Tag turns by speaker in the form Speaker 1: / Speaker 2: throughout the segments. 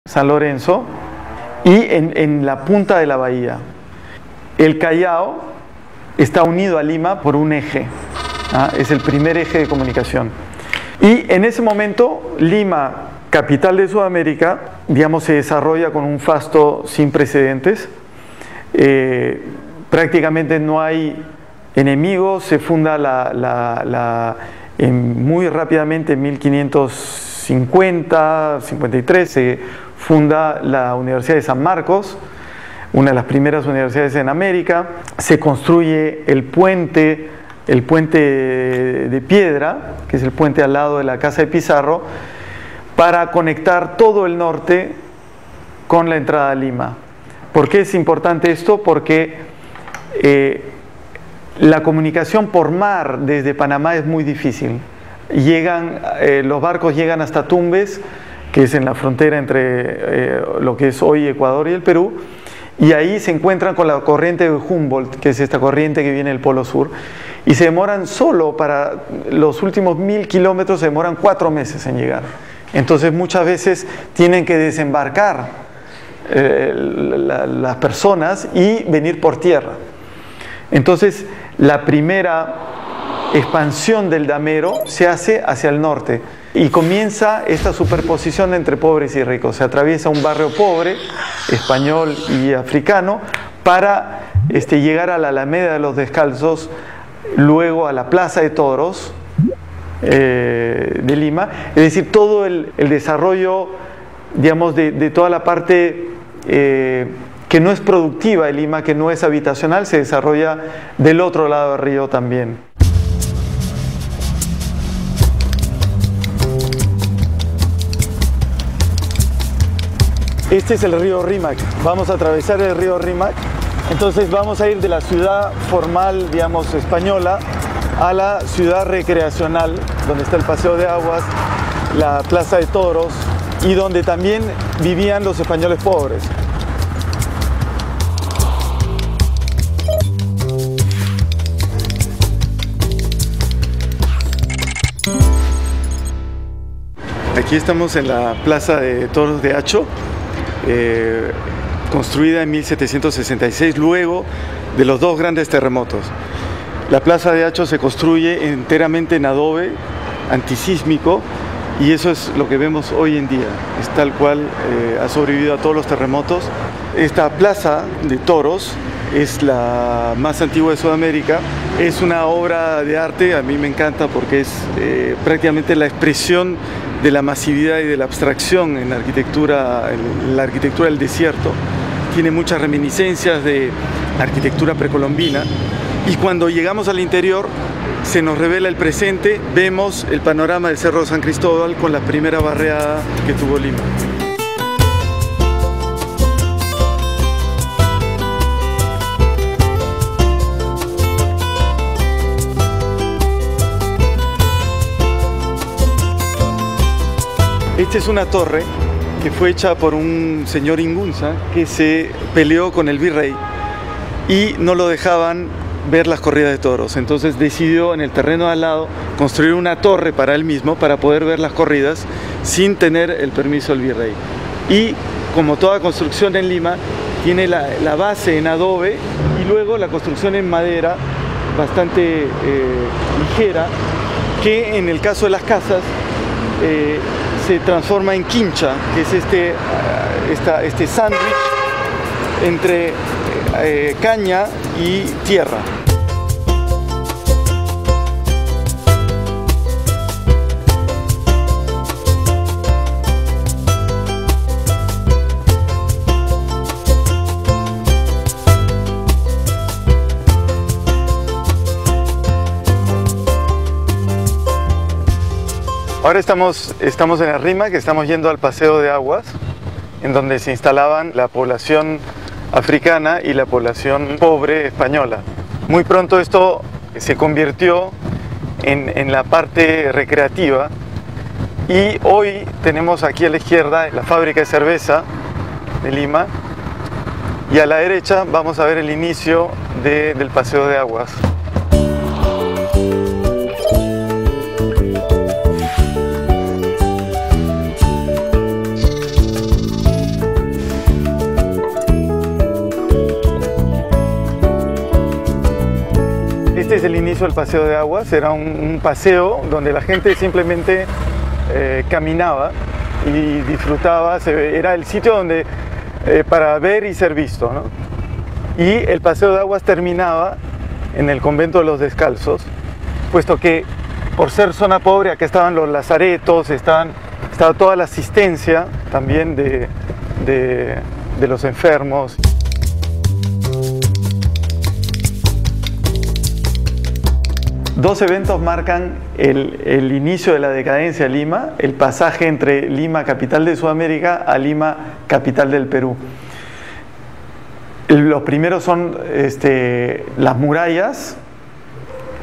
Speaker 1: San Lorenzo y en la punta de la bahía. El Callao está unido a Lima por un eje, es el primer eje de comunicación. Y en ese momento Lima, capital de Sudamérica, digamos, se desarrolla con un fasto sin precedentes. Prácticamente no hay enemigos, se funda muy rápidamente en 1550, 53, se funda la Universidad de San Marcos, una de las primeras universidades en América. Se construye el puente de piedra, que es el puente al lado de la casa de Pizarro, para conectar todo el norte con la entrada a Lima. ¿Por qué es importante esto? Porque la comunicación por mar desde Panamá es muy difícil. Los barcos llegan hasta Tumbes, que es en la frontera entre lo que es hoy Ecuador y el Perú, y ahí se encuentran con la corriente de Humboldt, que es esta corriente que viene del Polo Sur, y se demoran solo para los últimos 1000 kilómetros, se demoran 4 meses en llegar. Entonces muchas veces tienen que desembarcar las personas y venir por tierra. Entonces la primera expansión del damero se hace hacia el norte y comienza esta superposición entre pobres y ricos. Se atraviesa un barrio pobre, español y africano, para llegar a la Alameda de los Descalzos, luego a la Plaza de Toros de Lima. Es decir, todo el desarrollo, digamos, de toda la parte que no es productiva de Lima, que no es habitacional, se desarrolla del otro lado del río también. Este es el río Rímac. Vamos a atravesar el río Rímac. Entonces vamos a ir de la ciudad formal, digamos, española, a la ciudad recreacional, donde está el Paseo de Aguas, la Plaza de Toros, y donde también vivían los españoles pobres. Aquí estamos en la Plaza de Toros de Hacho, construida en 1766, luego de los 2 grandes terremotos. La Plaza de Hacho se construye enteramente en adobe antisísmico, y eso es lo que vemos hoy en día. Es tal cual, ha sobrevivido a todos los terremotos. Esta Plaza de Toros es la más antigua de Sudamérica. Es una obra de arte, a mí me encanta porque es prácticamente la expresión de la masividad y de la abstracción en la arquitectura del desierto. Tiene muchas reminiscencias de arquitectura precolombina, y cuando llegamos al interior se nos revela el presente. Vemos el panorama del Cerro San Cristóbal con la primera barriada que tuvo Lima. Esta es una torre que fue hecha por un señor Ingunza que se peleó con el virrey y no lo dejaban ver las corridas de toros. Entonces decidió en el terreno de al lado construir una torre para él mismo, para poder ver las corridas sin tener el permiso del virrey. Y como toda construcción en Lima, tiene la base en adobe y luego la construcción en madera bastante ligera, que en el caso de las casas se transforma en quincha, que es este sándwich entre caña y tierra. Ahora estamos en el Rímac, que estamos yendo al Paseo de Aguas, en donde se instalaban la población africana y la población pobre española. Muy pronto esto se convirtió en la parte recreativa, y hoy tenemos aquí a la izquierda la fábrica de cerveza de Lima, y a la derecha vamos a ver el inicio del Paseo de Aguas. hizo el paseo de aguas. Era un paseo donde la gente simplemente caminaba y disfrutaba. Era el sitio donde, para ver y ser visto, ¿no? Y el paseo de aguas terminaba en el convento de los Descalzos, puesto que por ser zona pobre, acá estaban los lazaretos, estaba toda la asistencia también de los enfermos. Dos eventos marcan el inicio de la decadencia de Lima, el pasaje entre Lima, capital de Sudamérica, a Lima, capital del Perú. Los primeros son las murallas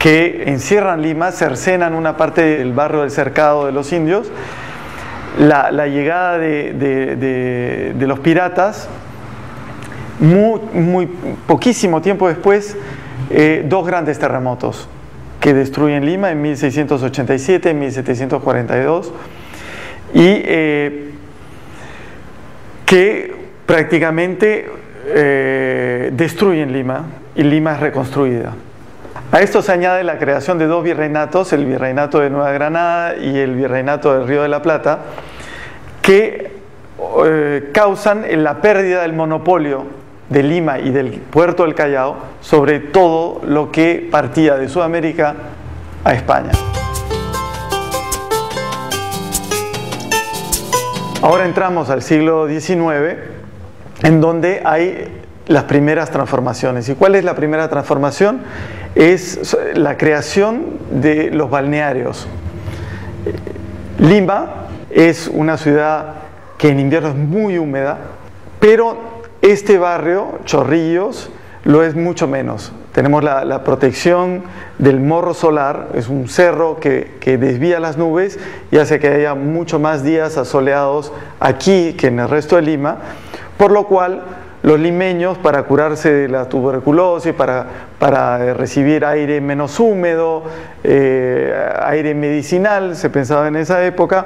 Speaker 1: que encierran Lima, cercenan una parte del barrio del Cercado de los indios, la llegada de los piratas, muy poquísimo tiempo después, dos grandes terremotos que destruyen Lima en 1687, en 1742, y que prácticamente destruyen Lima, y Lima es reconstruida. A esto se añade la creación de dos virreinatos, el virreinato de Nueva Granada y el virreinato del Río de la Plata, que causan la pérdida del monopolio de Lima y del puerto del Callao sobre todo lo que partía de Sudamérica a España. Ahora entramos al siglo XIX, en donde hay las primeras transformaciones. ¿Y cuál es la primera transformación? Es la creación de los balnearios. Lima es una ciudad que en invierno es muy húmeda, pero este barrio, Chorrillos, lo es mucho menos. Tenemos la protección del Morro Solar, es un cerro que desvía las nubes y hace que haya mucho más días asoleados aquí que en el resto de Lima, por lo cual los limeños, para curarse de la tuberculosis, para recibir aire menos húmedo, aire medicinal, se pensaba en esa época,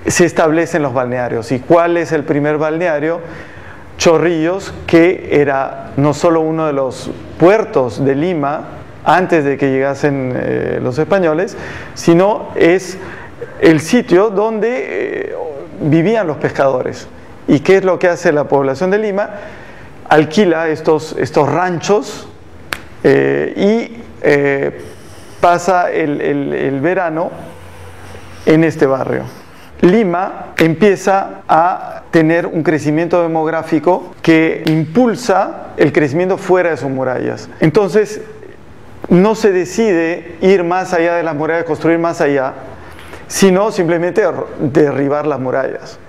Speaker 1: se establecen los balnearios. ¿Y cuál es el primer balneario? Chorrillos, que era no solo uno de los puertos de Lima antes de que llegasen los españoles, sino es el sitio donde vivían los pescadores. ¿Y qué es lo que hace la población de Lima? Alquila estos ranchos y pasa el verano en este barrio. Lima empieza a tener un crecimiento demográfico que impulsa el crecimiento fuera de sus murallas. Entonces, no se decide ir más allá de las murallas, construir más allá, sino simplemente derribar las murallas.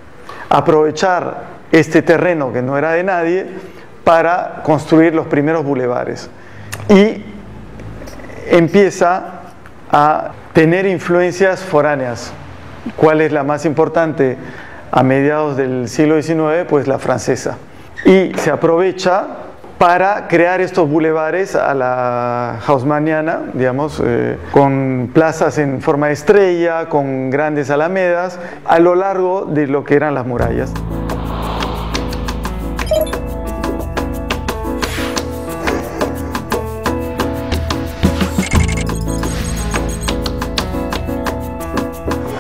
Speaker 1: Aprovechar este terreno que no era de nadie para construir los primeros bulevares. Y empieza a tener influencias foráneas. ¿Cuál es la más importante a mediados del siglo XIX? Pues la francesa. Y se aprovecha para crear estos bulevares a la haussmanniana, digamos, con plazas en forma de estrella, con grandes alamedas, a lo largo de lo que eran las murallas.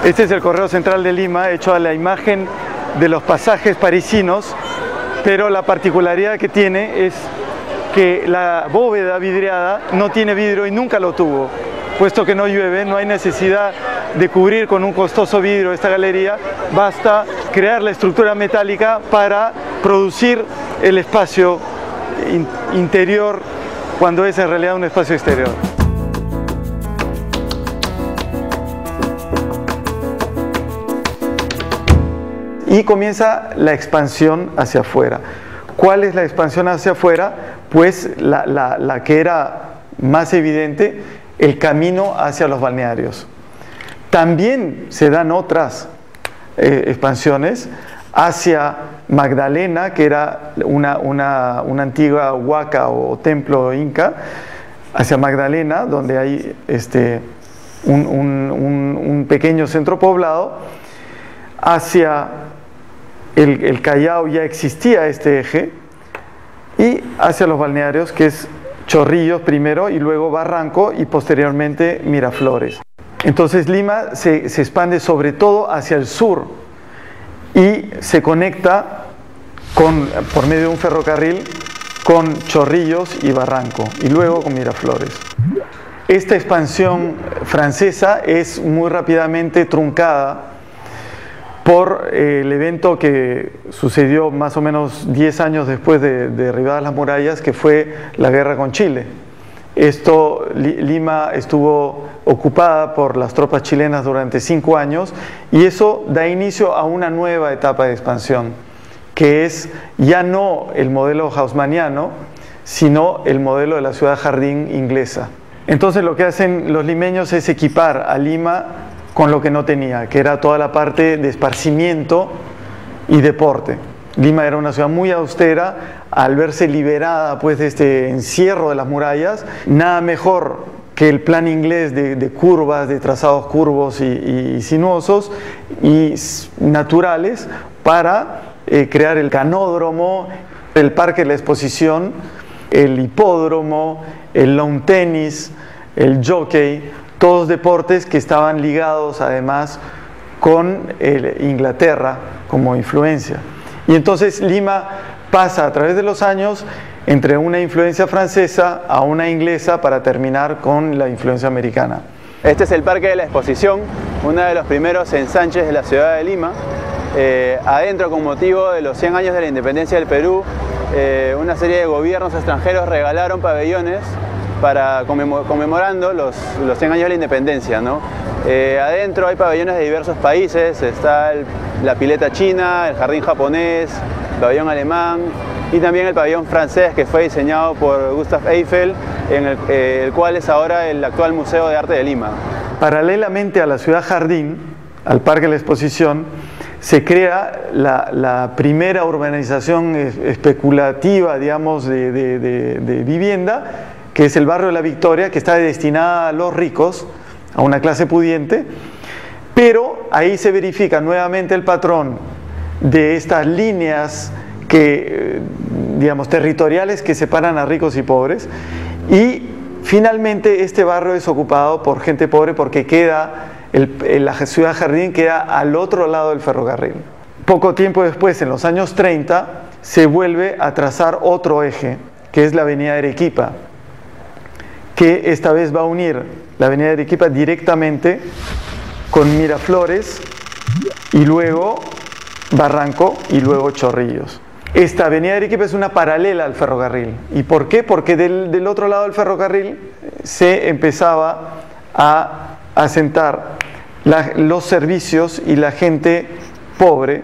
Speaker 1: Este es el Correo Central de Lima, hecho a la imagen de los pasajes parisinos, pero la particularidad que tiene es que la bóveda vidriada no tiene vidrio y nunca lo tuvo. Puesto que no llueve, no hay necesidad de cubrir con un costoso vidrio esta galería, basta crear la estructura metálica para producir el espacio interior cuando es en realidad un espacio exterior. Y comienza la expansión hacia afuera. ¿Cuál es la expansión hacia afuera? Pues la que era más evidente, el camino hacia los balnearios. También se dan otras expansiones hacia Magdalena, que era una antigua huaca o templo inca, hacia Magdalena, donde hay un pequeño centro poblado, hacia el Callao ya existía este eje, y hacia los balnearios, que es Chorrillos primero y luego Barranco y posteriormente Miraflores. Entonces Lima se expande sobre todo hacia el sur y se conecta por medio de un ferrocarril con Chorrillos y Barranco y luego con Miraflores. Esta expansión francesa es muy rápidamente truncada por el evento que sucedió más o menos 10 años después de derribadas las murallas, que fue la guerra con Chile. Lima estuvo ocupada por las tropas chilenas durante 5 años y eso da inicio a una nueva etapa de expansión, que es ya no el modelo haussmanniano, sino el modelo de la ciudad jardín inglesa. Entonces lo que hacen los limeños es equipar a Lima con lo que no tenía, que era toda la parte de esparcimiento y deporte. Lima era una ciudad muy austera, al verse liberada pues de este encierro de las murallas, nada mejor que el plan inglés de curvas, de trazados curvos y sinuosos y naturales para crear el canódromo, el parque de la exposición, el hipódromo, el lawn tenis, el jockey, todos deportes que estaban ligados además con Inglaterra como influencia. Y entonces Lima pasa a través de los años entre una influencia francesa a una inglesa para terminar con la influencia americana.
Speaker 2: Este es el Parque de la Exposición, uno de los primeros ensanches de la ciudad de Lima. Adentro, con motivo de los 100 años de la independencia del Perú, una serie de gobiernos extranjeros regalaron pabellones conmemorando los 100 años de la independencia, ¿no? Adentro hay pabellones de diversos países, está la pileta china, el jardín japonés, el pabellón alemán y también el pabellón francés, que fue diseñado por Gustave Eiffel, el cual es ahora el actual Museo de Arte de Lima.
Speaker 1: Paralelamente a la ciudad jardín, al Parque de la Exposición, se crea la primera urbanización especulativa, digamos, de vivienda, que es el barrio de la Victoria, que está destinada a los ricos, a una clase pudiente, pero ahí se verifica nuevamente el patrón de estas líneas digamos, territoriales que separan a ricos y pobres, y finalmente este barrio es ocupado por gente pobre porque la ciudad jardín queda al otro lado del ferrocarril. Poco tiempo después, en los años 30, se vuelve a trazar otro eje, que es la avenida Arequipa, que esta vez va a unir la avenida Arequipa directamente con Miraflores y luego Barranco y luego Chorrillos. Esta avenida Arequipa es una paralela al ferrocarril. ¿Y por qué? Porque del otro lado del ferrocarril se empezaba a asentar los servicios y la gente pobre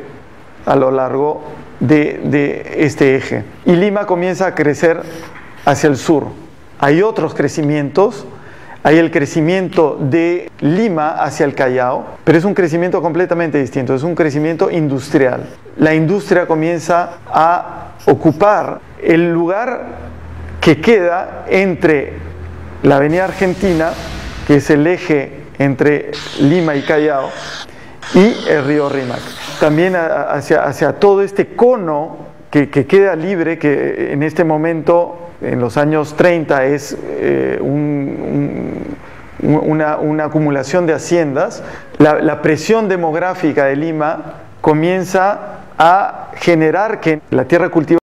Speaker 1: a lo largo de este eje. Y Lima comienza a crecer hacia el sur. Hay otros crecimientos, hay el crecimiento de Lima hacia el Callao, pero es un crecimiento completamente distinto, es un crecimiento industrial. La industria comienza a ocupar el lugar que queda entre la avenida Argentina, que es el eje entre Lima y Callao, y el río Rímac. También hacia todo este cono que queda libre, que en este momento, en los años 30, es una acumulación de haciendas. La presión demográfica de Lima comienza a generar que la tierra cultivada